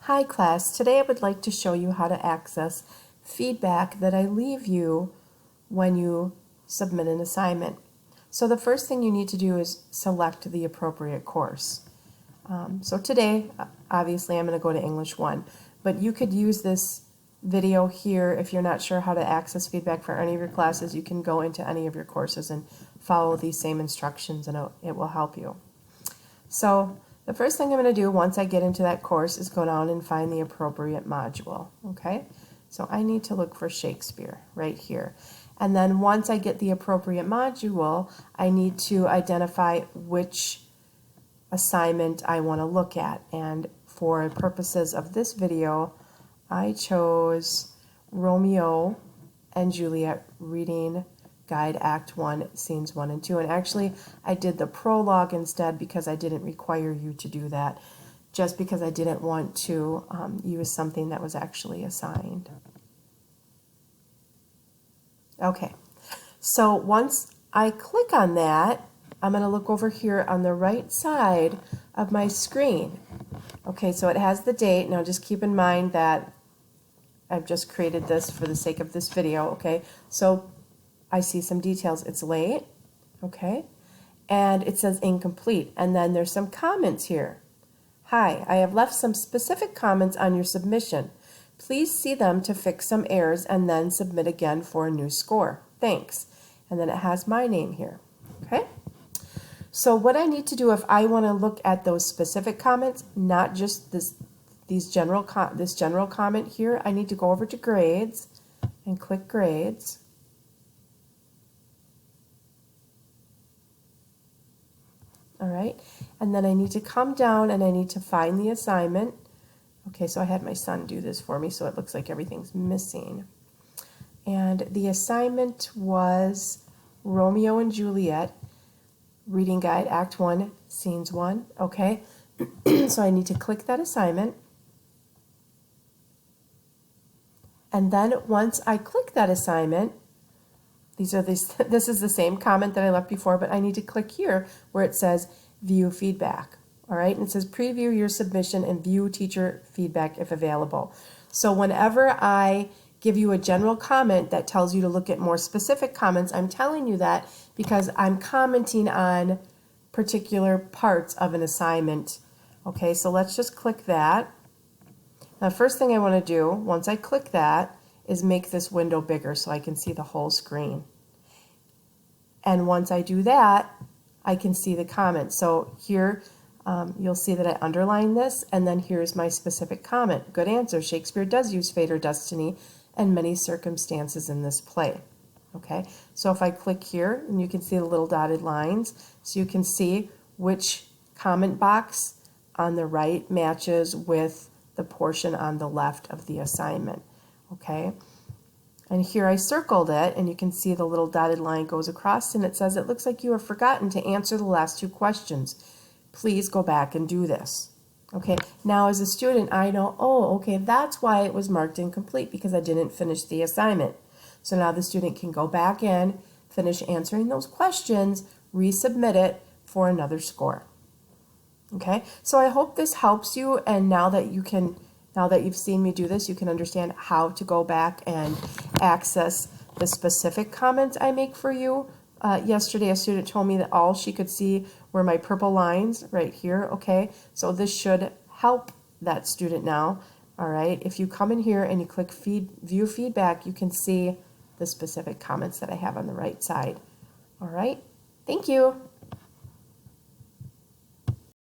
Hi class, today I would like to show you how to access feedback that I leave you when you submit an assignment. So the first thing you need to do is select the appropriate course. So today, obviously I'm going to go to English 1, but you could use this video here if you're not sure how to access feedback for any of your classes. You can go into any of your courses and follow these same instructions and it will help you. So the first thing I'm going to do once I get into that course is go down and find the appropriate module, okay? So I need to look for Shakespeare right here. And then once I get the appropriate module, I need to identify which assignment I want to look at. And for purposes of this video, I chose Romeo and Juliet Reading Guide Act 1, Scenes 1 and 2. And actually, I did the prologue instead because I didn't require you to do that, just because I didn't want to use something that was actually assigned. Okay, so once I click on that, I'm going to look over here on the right side of my screen. Okay, so it has the date. Now just keep in mind that I've just created this for the sake of this video, okay? So I see some details. It's late, okay? And it says incomplete. And then there's some comments here. Hi, I have left some specific comments on your submission. Please see them to fix some errors and then submit again for a new score. Thanks. And then it has my name here, okay? So what I need to do if I want to look at those specific comments, not just this general comment here, I need to go over to grades and click grades. All right, and then I need to come down and I need to find the assignment. Okay, so I had my son do this for me, so it looks like everything's missing. And the assignment was Romeo and Juliet, Reading Guide, Act 1, Scenes 1, okay? So I need to click that assignment. And then once I click that assignment, this is the same comment that I left before, but I need to click here where it says View Feedback. All right, and it says Preview your submission and view teacher feedback if available. So whenever I give you a general comment that tells you to look at more specific comments, I'm telling you that because I'm commenting on particular parts of an assignment. Okay, so let's just click that. Now, first thing I want to do, once I click that, is make this window bigger so I can see the whole screen. And once I do that, I can see the comments. So here, you'll see that I underline this, and then here's my specific comment. Good answer. Shakespeare does use fate or destiny and many circumstances in this play. Okay, so if I click here, and you can see the little dotted lines, so you can see which comment box on the right matches with the portion on the left of the assignment. Okay, and here I circled it, and you can see the little dotted line goes across, and it says, it looks like you have forgotten to answer the last two questions. Please go back and do this. Okay, now as a student, I know, oh, okay, that's why it was marked incomplete, because I didn't finish the assignment. So now the student can go back in, finish answering those questions, resubmit it for another score. Okay, so I hope this helps you, and now that you've seen me do this, you can understand how to go back and access the specific comments I make for you. Yesterday, a student told me that all she could see were my purple lines right here. Okay, so this should help that student now. All right, if you come in here and you click View Feedback, you can see the specific comments that I have on the right side. All right, thank you.